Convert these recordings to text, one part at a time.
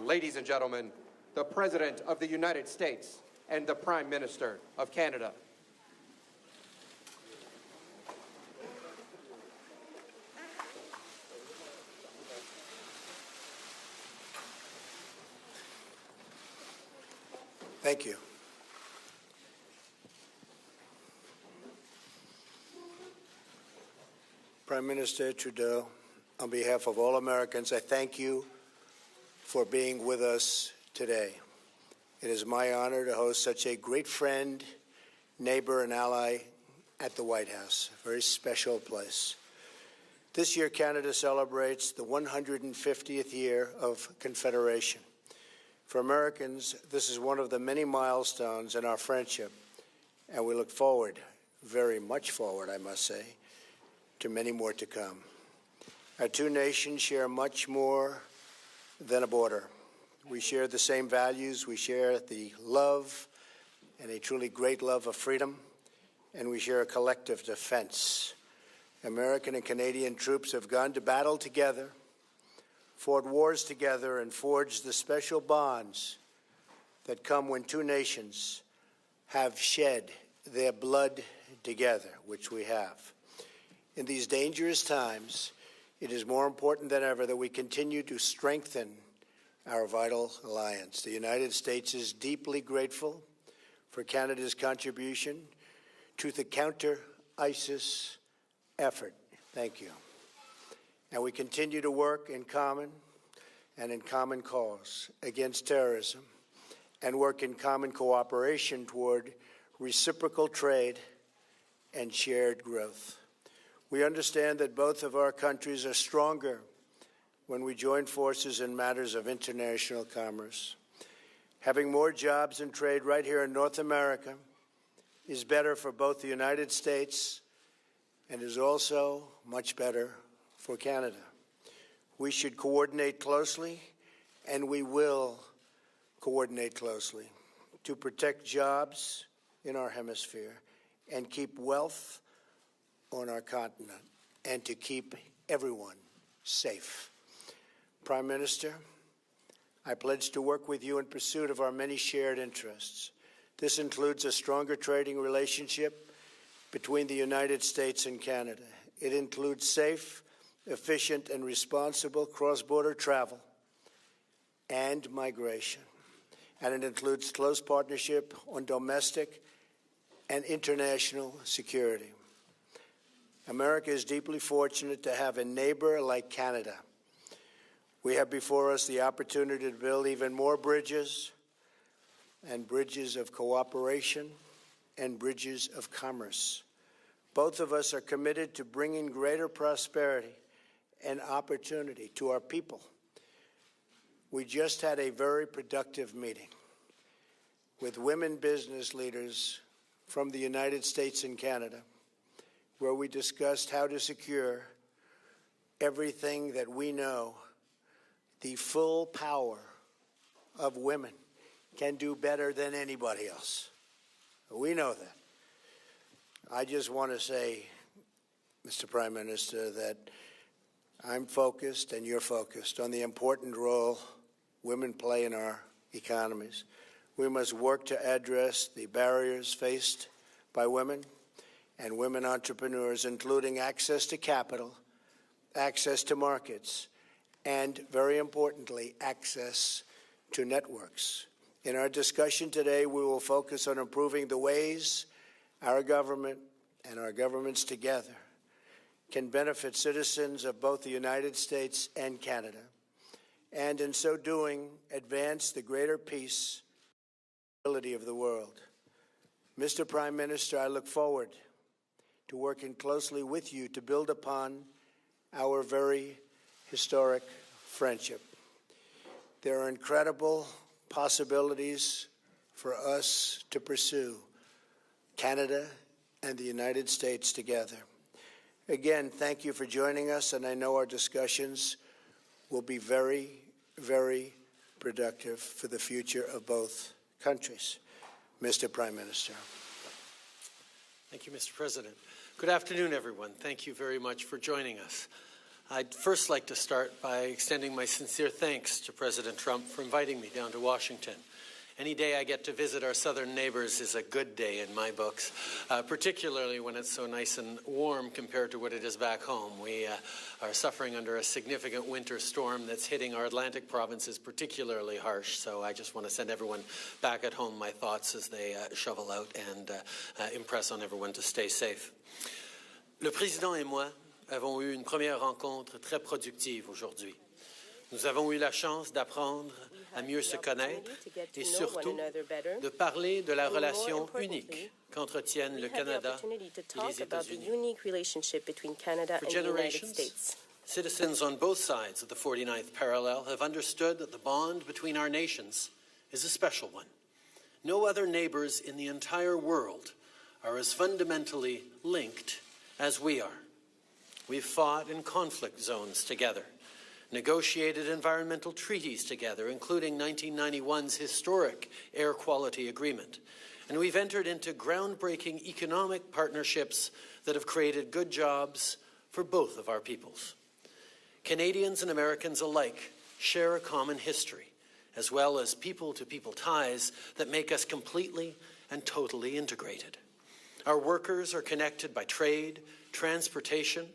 ladies and gentlemen, the President of the United States and the Prime Minister of Canada. Thank you. Prime Minister Trudeau, on behalf of all Americans, I thank you for being with us today. It is my honor to host such a great friend, neighbor, and ally at the White House, a very special place. This year, Canada celebrates the 150th year of Confederation. For Americans, this is one of the many milestones in our friendship, and we look forward, very much forward, I must say, to many more to come. Our two nations share much more than a border. We share the same values, we share the love, and a truly great love of freedom, and we share a collective defense. American and Canadian troops have gone to battle together, fought wars together, and forged the special bonds that come when two nations have shed their blood together, which we have. In these dangerous times, it is more important than ever that we continue to strengthen our vital alliance. The United States is deeply grateful for Canada's contribution to the counter-ISIS effort. Thank you. And we continue to work in common cause against terrorism and work in common cooperation toward reciprocal trade and shared growth. We understand that both of our countries are stronger when we join forces in matters of international commerce. Having more jobs and trade right here in North America is better for both the United States and is also much better for Canada. We should coordinate closely, and we will coordinate closely to protect jobs in our hemisphere and keep wealth on our continent and to keep everyone safe. Prime Minister, I pledge to work with you in pursuit of our many shared interests. This includes a stronger trading relationship between the United States and Canada. It includes safe, efficient, and responsible cross-border travel and migration. And it includes close partnership on domestic and international security. America is deeply fortunate to have a neighbor like Canada. We have before us the opportunity to build even more bridges and bridges of cooperation and bridges of commerce. Both of us are committed to bringing greater prosperity and opportunity to our people. We just had a very productive meeting with women business leaders from the United States and Canada, where we discussed how to secure everything that we know the full power of women can do better than anybody else. We know that. I just want to say, Mr. Prime Minister, that I'm focused and you're focused on the important role women play in our economies. We must work to address the barriers faced by women and women entrepreneurs, including access to capital, access to markets, and, very importantly, access to networks. In our discussion today, we will focus on improving the ways our government and our governments together can benefit citizens of both the United States and Canada, and in so doing, advance the greater peace and stability of the world. Mr. Prime Minister, I look forward to working closely with you to build upon our very historic friendship. There are incredible possibilities for us to pursue Canada and the United States together. Again, thank you for joining us, and I know our discussions will be very, very productive for the future of both countries. Mr. Prime Minister. Thank you, Mr. President. Good afternoon, everyone. Thank you very much for joining us. I'd first like to start by extending my sincere thanks to President Trump for inviting me down to Washington. Any day I get to visit our southern neighbors is a good day in my books, particularly when it's so nice and warm compared to what it is back home. We are suffering under a significant winter storm that's hitting our Atlantic provinces particularly harsh, so I just want to send everyone back at home my thoughts as they shovel out and impress on everyone to stay safe. Le président et moi avons eu une première rencontre très productive aujourd'hui. Nous avons eu la chance d'apprendre à mieux se connaître et surtout de parler de la relation unique qu'entretiennent le Canada et les États-Unis. For generations, citizens on both sides of the 49th parallel have understood that the bond between our nations is a special one. No other neighbors in the entire world are as fundamentally linked as we are. We've fought in conflict zones together, negotiated environmental treaties together, including 1991's historic air quality agreement. And we've entered into groundbreaking economic partnerships that have created good jobs for both of our peoples. Canadians and Americans alike share a common history, as well as people-to-people ties that make us completely and totally integrated. Our workers are connected by trade, transportation,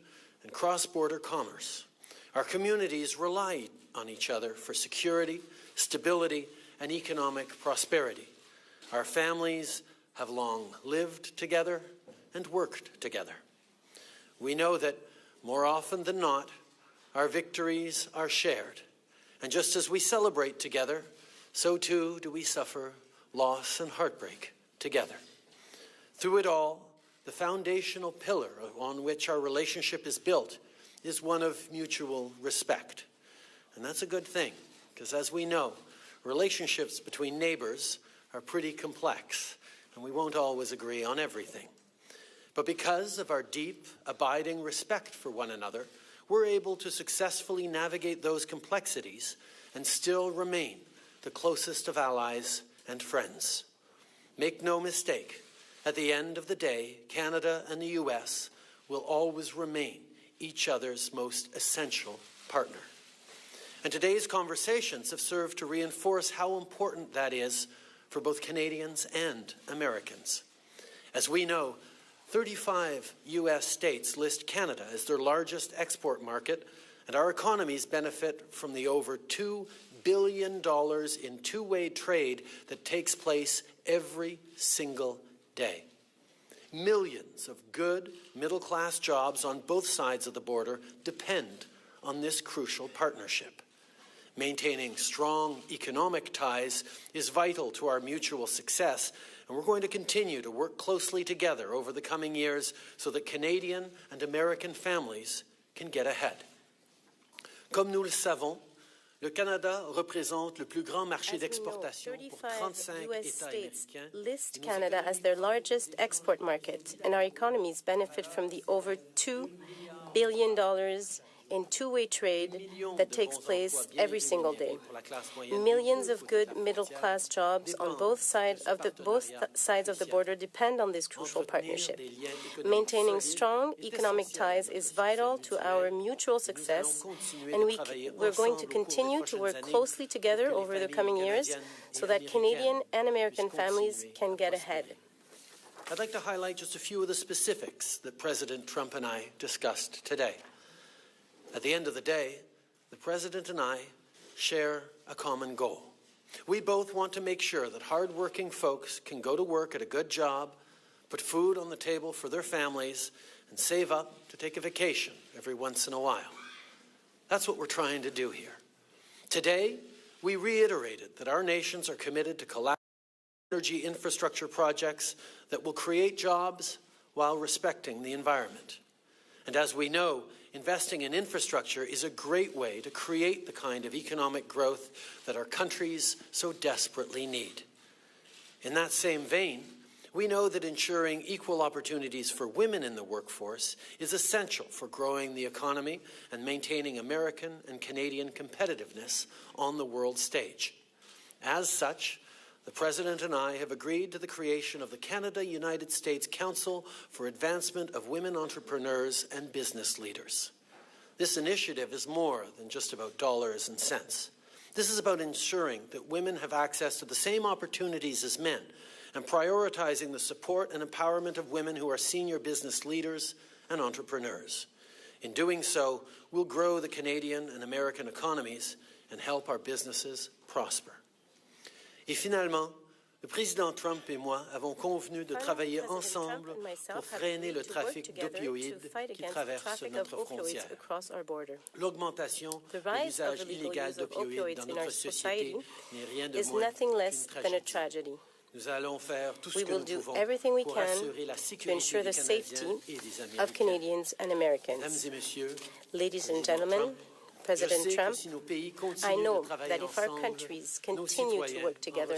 and cross-border commerce. Our communities rely on each other for security, stability, and economic prosperity. Our families have long lived together and worked together. We know that more often than not, our victories are shared. And just as we celebrate together, so too do we suffer loss and heartbreak together. Through it all, the foundational pillar on which our relationship is built is one of mutual respect. And that's a good thing, because as we know, relationships between neighbors are pretty complex, and we won't always agree on everything. But because of our deep, abiding respect for one another, we're able to successfully navigate those complexities and still remain the closest of allies and friends. Make no mistake, at the end of the day, Canada and the US will always remain each other's most essential partner. And today's conversations have served to reinforce how important that is for both Canadians and Americans. As we know, 35 US states list Canada as their largest export market, and our economies benefit from the over $2 billion in two-way trade that takes place every single day. Millions of good middle-class jobs on both sides of the border depend on this crucial partnership. Maintaining strong economic ties is vital to our mutual success, and we're going to continue to work closely together over the coming years so that Canadian and American families can get ahead. Comme nous le savons, le Canada représente le plus grand marché d'exportation pour 35 US États states américains. list Canada as their largest export market, and our economies benefit from the over $2 billion in two-way trade that takes place every single day. Millions of good middle-class jobs on both sides of the border depend on this crucial partnership. Maintaining strong economic ties is vital to our mutual success, and we're going to continue to work closely together over the coming years so that Canadian and American families can get ahead. I'd like to highlight just a few of the specifics that President Trump and I discussed today. At the end of the day, the President and I share a common goal. We both want to make sure that hard-working folks can go to work at a good job, put food on the table for their families, and save up to take a vacation every once in a while. That's what we're trying to do here. Today, we reiterated that our nations are committed to collaborative energy infrastructure projects that will create jobs while respecting the environment. And as we know, investing in infrastructure is a great way to create the kind of economic growth that our countries so desperately need. In that same vein, we know that ensuring equal opportunities for women in the workforce is essential for growing the economy and maintaining American and Canadian competitiveness on the world stage. As such, the President and I have agreed to the creation of the Canada-United States Council for Advancement of Women Entrepreneurs and Business Leaders. This initiative is more than just about dollars and cents. This is about ensuring that women have access to the same opportunities as men and prioritizing the support and empowerment of women who are senior business leaders and entrepreneurs. In doing so, we'll grow the Canadian and American economies and help our businesses prosper. Et finalement, le président Trump et moi avons convenu de travailler ensemble pour freiner le trafic d'opioïdes qui traverse notre frontière. L'augmentation de l'usage illégal d'opioïdes dans notre société n'est rien de moins qu'une tragédie. Nous allons faire tout ce que nous pouvons pour assurer la sécurité des Canadiens et des Américains. Mesdames et messieurs, Ladies and gentlemen, President Trump, I know that if our countries continue to work together,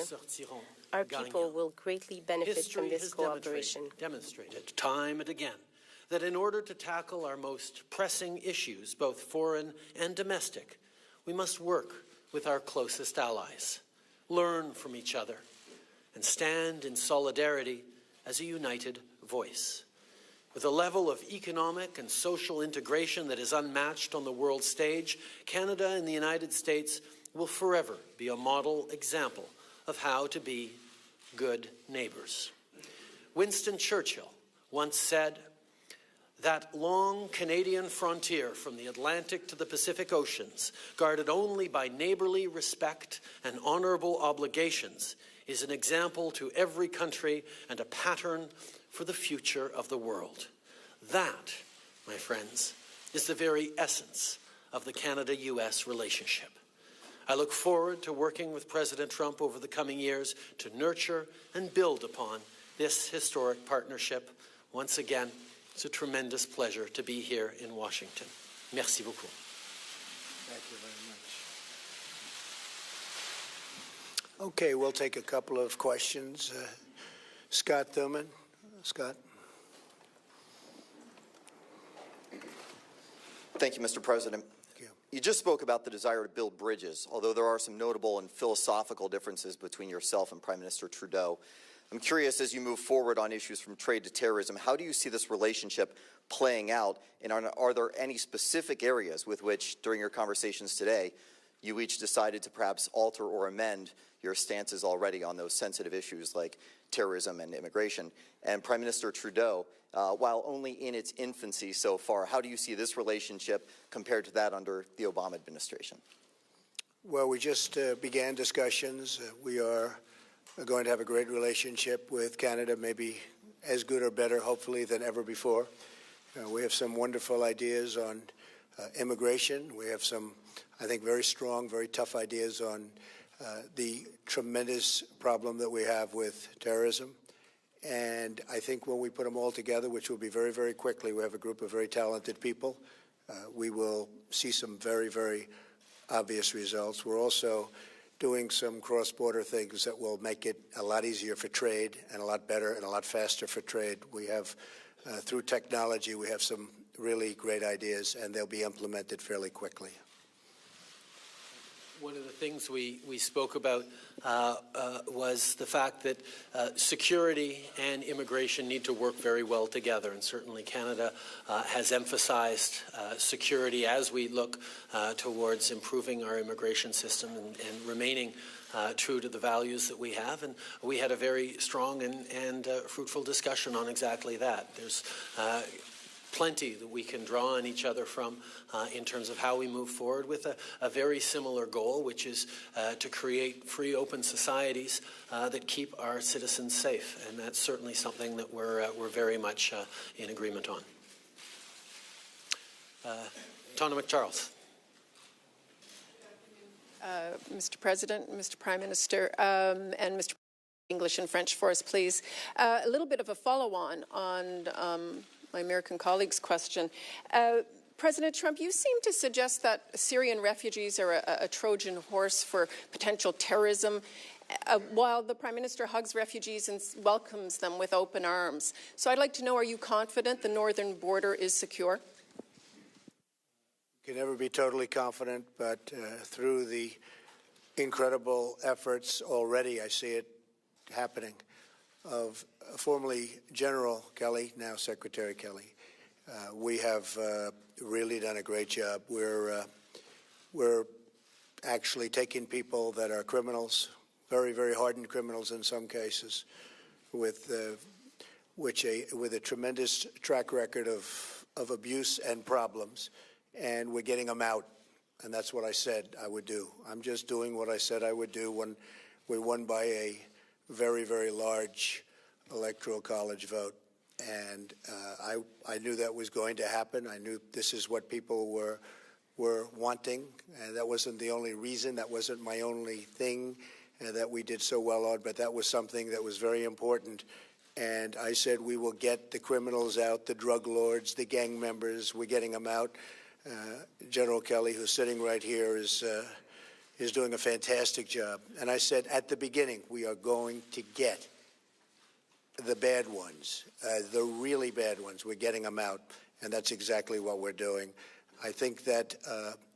our people will greatly benefit from this cooperation. Demonstrated time and again that in order to tackle our most pressing issues, both foreign and domestic, we must work with our closest allies, learn from each other, and stand in solidarity as a united voice. With a level of economic and social integration that is unmatched on the world stage, Canada and the United States will forever be a model example of how to be good neighbors. Winston Churchill once said, "That long Canadian frontier from the Atlantic to the Pacific Oceans, guarded only by neighborly respect and honorable obligations, is an example to every country and a pattern for the future of the world." That, my friends, is the very essence of the Canada-US relationship. I look forward to working with President Trump over the coming years to nurture and build upon this historic partnership. Once again, it's a tremendous pleasure to be here in Washington. Merci beaucoup. Thank you very much. Okay, we'll take a couple of questions. Scott Thurman. Scott. Thank you, Mr. President. You just spoke about the desire to build bridges, although there are some notable and philosophical differences between yourself and Prime Minister Trudeau. I'm curious, as you move forward on issues from trade to terrorism, how do you see this relationship playing out, and are there any specific areas with which, during your conversations today, you each decided to perhaps alter or amend your stances already on those sensitive issues like terrorism and immigration? And Prime Minister Trudeau, while only in its infancy so far, how do you see this relationship compared to that under the Obama administration? Well, we just began discussions. We are going to have a great relationship with Canada, maybe as good or better, hopefully, than ever before. We have some wonderful ideas on immigration. We have some, I think, very strong, very tough ideas on the tremendous problem that we have with terrorism. And I think when we put them all together, which will be very, very quickly, we have a group of very talented people, we will see some very, very obvious results. We're also doing some cross-border things that will make it a lot easier for trade and a lot better and a lot faster for trade. We have, through technology, we have some really great ideas, and they'll be implemented fairly quickly. One of the things we spoke about was the fact that security and immigration need to work very well together, and certainly Canada has emphasized security as we look towards improving our immigration system and remaining true to the values that we have. And we had a very strong and fruitful discussion on exactly that. There's plenty that we can draw on each other from in terms of how we move forward with a very similar goal, which is to create free, open societies that keep our citizens safe. And that's certainly something that we're very much in agreement on. Tona McCharles. Mr. President, Mr. Prime Minister, and Mr. English and French for us, please. A little bit of a follow-on on my American colleague's question. President Trump, you seem to suggest that Syrian refugees are a Trojan horse for potential terrorism, while the Prime Minister hugs refugees and welcomes them with open arms. So I'd like to know, are you confident the northern border is secure? You can never be totally confident, but through the incredible efforts already, I see it happening, of formerly General Kelly, now Secretary Kelly, We have really done a great job. We're actually taking people that are criminals, very, very hardened criminals in some cases, with a tremendous track record of abuse and problems, and we're getting them out. And that's what I said I would do. I'm just doing what I said I would do when we won by a very, very large electoral college vote. And I knew that was going to happen. I knew this is what people were wanting, and that wasn't the only reason. That wasn't my only thing that we did so well on, but that was something that was very important. And I said we will get the criminals out, the drug lords, the gang members. We're getting them out. General Kelly, who's sitting right here, is doing a fantastic job. And I said at the beginning, we are going to get the bad ones, the really bad ones. We're getting them out, and that's exactly what we're doing. I think that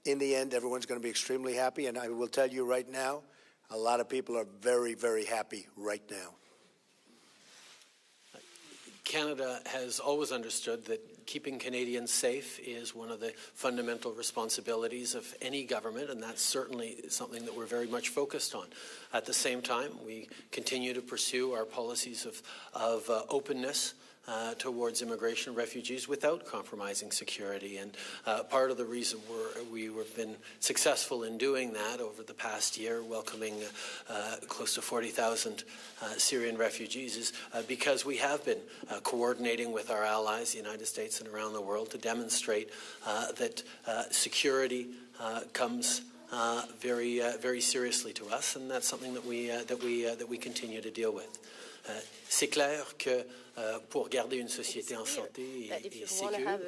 in the end, everyone's going to be extremely happy, and I will tell you right now, a lot of people are very, very happy right now. Canada has always understood that keeping Canadians safe is one of the fundamental responsibilities of any government, and that's certainly something that we're very much focused on. At the same time, we continue to pursue our policies of openness towards immigration and refugees without compromising security. And part of the reason we've been successful in doing that over the past year, welcoming close to 40,000 Syrian refugees, is because we have been coordinating with our allies, the United States and around the world, to demonstrate that security comes very, very seriously to us, and that's something that we continue to deal with. C'est clair que pour garder une société en santé et sécure,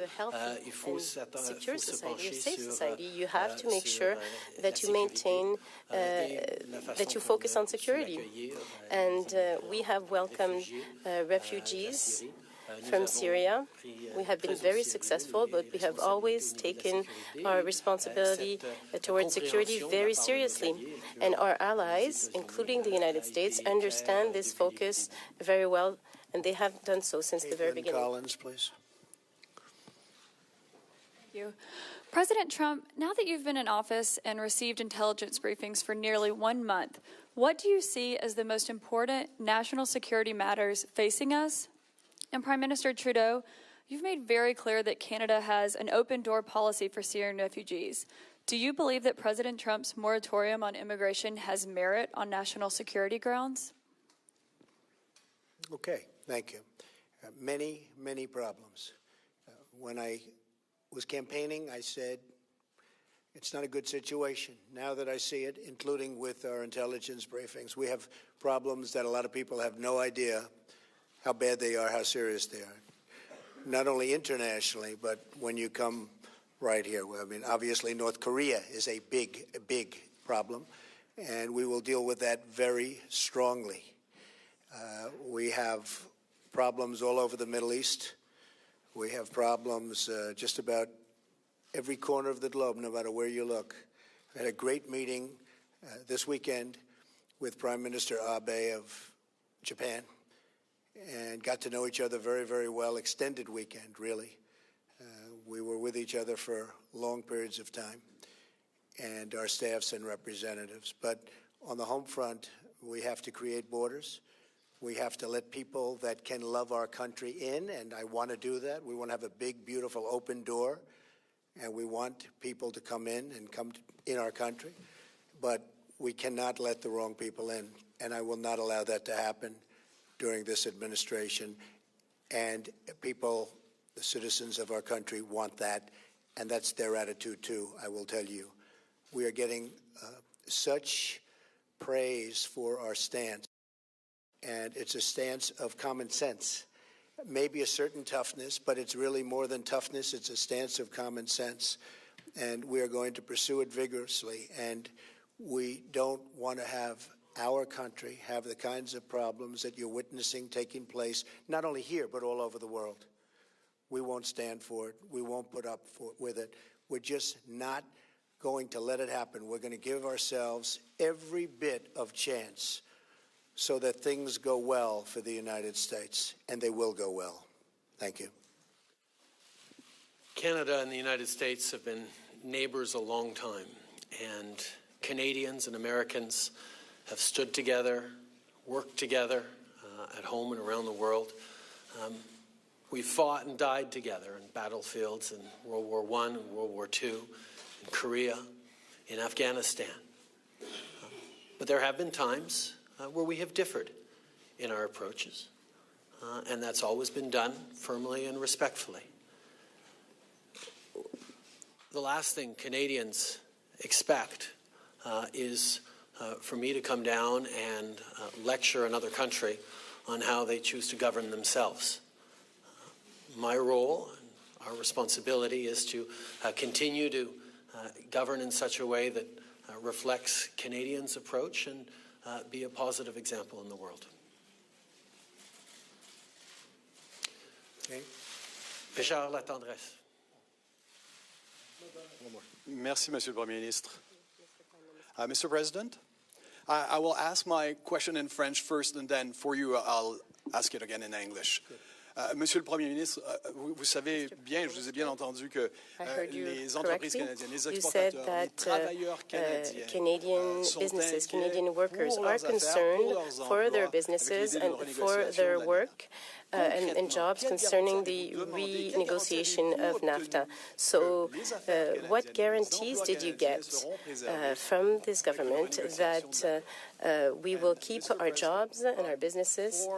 il faut se pencher sur you have to make sure that you maintain, that you focus on security. And we have welcomed refugees from Syria. We have been very successful, but we have always taken our responsibility towards security very seriously. And our allies, including the United States, understand this focus very well, and they have done so since the very beginning. Collins, please. Thank you. President Trump, now that you've been in office and received intelligence briefings for nearly 1 month, what do you see as the most important national security matters facing us? And Prime Minister Trudeau, you've made very clear that Canada has an open-door policy for Syrian refugees. Do you believe that President Trump's moratorium on immigration has merit on national security grounds? Okay, thank you. Many, many problems. When I was campaigning, I said, it's not a good situation. Now that I see it, including with our intelligence briefings, we have problems that a lot of people have no idea how bad they are, how serious they are. Not only internationally, but when you come right here. I mean, obviously, North Korea is a big problem, and we will deal with that very strongly. We have problems all over the Middle East. We have problems just about every corner of the globe, no matter where you look. I had a great meeting this weekend with Prime Minister Abe of Japan, and got to know each other very, very well. Extended weekend, really. We were with each other for long periods of time, and our staffs and representatives. But on the home front, we have to create borders. We have to let people that can love our country in, and I want to do that. We want to have a big, beautiful, open door, and we want people to come in and come in our country. But we cannot let the wrong people in, and I will not allow that to happen during this administration. And people, the citizens of our country, want that, and that's their attitude too, I will tell you. We are getting such praise for our stance, and it's a stance of common sense. Maybe a certain toughness, but it's really more than toughness. It's a stance of common sense, and we are going to pursue it vigorously. And we don't want to have our country have the kinds of problems that you're witnessing taking place, not only here, but all over the world. We won't stand for it. We won't put up with it. We're just not going to let it happen. We're going to give ourselves every bit of chance so that things go well for the United States, and they will go well. Thank you. Canada and the United States have been neighbors a long time, and Canadians and Americans have stood together, worked together at home and around the world. We fought and died together in battlefields in World War I and World War II, in Korea, in Afghanistan. But there have been times where we have differed in our approaches, and that's always been done firmly and respectfully. The last thing Canadians expect is for me to come down and lecture another country on how they choose to govern themselves. My role and our responsibility is to continue to govern in such a way that reflects Canadians' approach and be a positive example in the world. Okay. Richard Latendresse. Merci, Monsieur le Premier ministre. Mr. President, I will ask my question in French first, and then for you, I'll ask it again in English. Monsieur le Premier ministre, vous savez bien, je vous ai bien entendu que les entreprises canadiennes, les exportateurs, les travailleurs canadiens Canadian sont businesses, inquiets Canadian workers pour are leurs affaires, concerned pour leurs for their emplois, businesses avec l'idée and de for renégociation their de la work and jobs concerning the renegotiation of NAFTA. So what guarantees did you get from this government that we will keep our jobs and our businesses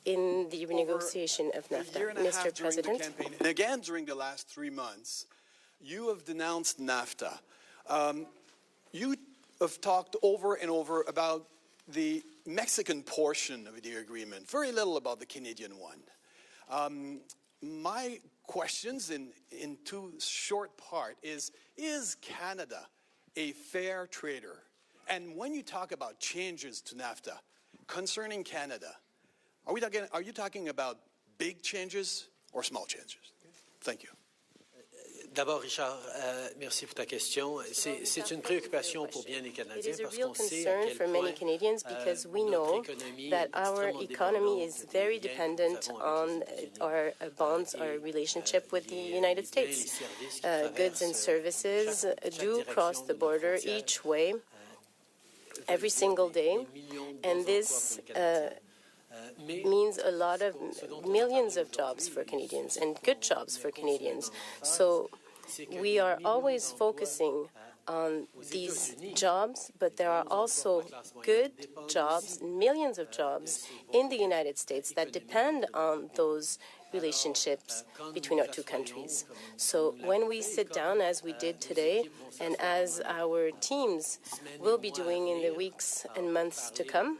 in the renegotiation of NAFTA? Mr. President. And again, during the last 3 months, you have denounced NAFTA. You have talked over and over about the Mexican portion of the agreement, very little about the Canadian one. My questions in two short part is Canada a fair trader? And when you talk about changes to NAFTA concerning Canada, are you talking about big changes or small changes? Thank you. D'abord, Richard, merci pour ta question. C'est une préoccupation pour bien les Canadiens parce qu'on sait à quel for many point Canadians because we know that our economy is very dependent on our bonds, our relationship with the United States. Goods and services do cross the border each way every single day, and this means a lot of millions of jobs for Canadians and good jobs for Canadians. So we are always focusing on these jobs, but there are also good jobs, millions of jobs in the United States that depend on those relationships between our two countries. So when we sit down, as we did today, and as our teams will be doing in the weeks and months to come,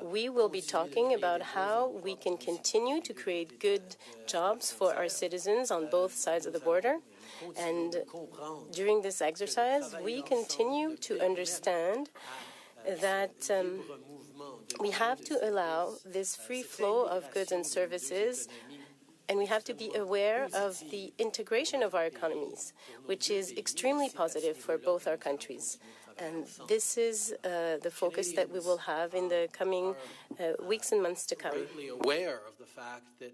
we will be talking about how we can continue to create good jobs for our citizens on both sides of the border. And during this exercise, we continue to understand that we have to allow this free flow of goods and services, and we have to be aware of the integration of our economies, which is extremely positive for both our countries. And this is the focus that we will have in the coming weeks and months to come. Greatly aware of the fact that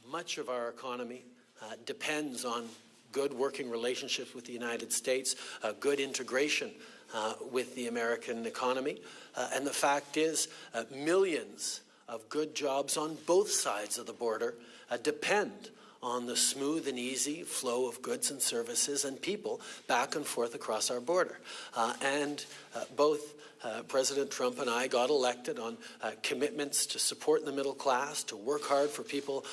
much of our economy depends on good working relationships with the United States, good integration with the American economy. And the fact is, millions of good jobs on both sides of the border depend on the smooth and easy flow of goods and services and people back and forth across our border. And both President Trump and I got elected on commitments to support the middle class, to work hard for people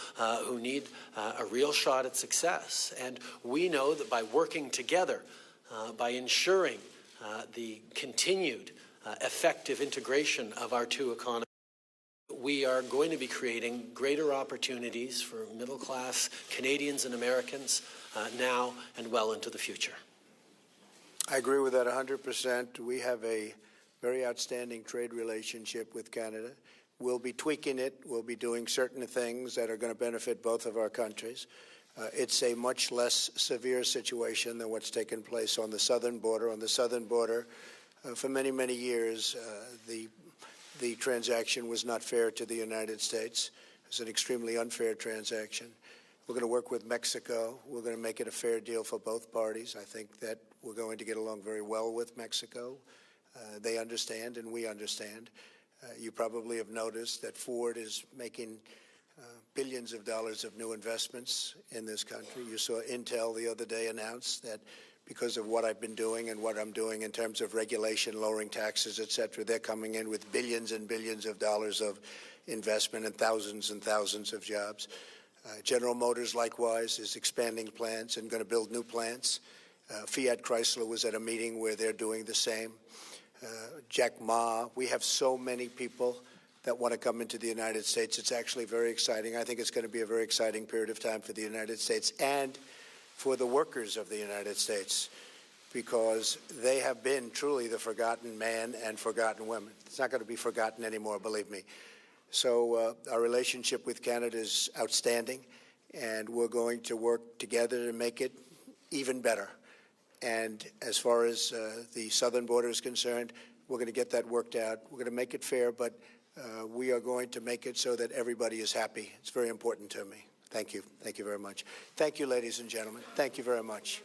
who need a real shot at success. And we know that by working together, by ensuring the continued effective integration of our two economies, we are going to be creating greater opportunities for middle-class Canadians and Americans now and well into the future. I agree with that 100%. We have a very outstanding trade relationship with Canada. We'll be tweaking it. We'll be doing certain things that are going to benefit both of our countries. It's a much less severe situation than what's taken place on the southern border. On the southern border, for many, many years, the transaction was not fair to the United States. It was an extremely unfair transaction. We're going to work with Mexico. We're going to make it a fair deal for both parties. I think that we're going to get along very well with Mexico. They understand and we understand. You probably have noticed that Ford is making billions of dollars of new investments in this country. You saw Intel the other day announce that because of what I've been doing and what I'm doing in terms of regulation, lowering taxes, et cetera, they're coming in with billions and billions of dollars of investment and thousands of jobs. General Motors, likewise, is expanding plants and going to build new plants. Fiat Chrysler was at a meeting where they're doing the same. Jack Ma, we have so many people that want to come into the United States. It's actually very exciting. I think it's going to be a very exciting period of time for the United States and for the workers of the United States, because they have been truly the forgotten man and forgotten women. It's not going to be forgotten anymore, believe me. So our relationship with Canada is outstanding, and we're going to work together to make it even better. And as far as the southern border is concerned, we're going to get that worked out. We're going to make it fair, but we are going to make it so that everybody is happy. It's very important to me. Thank you. Thank you very much. Thank you, ladies and gentlemen. Thank you very much.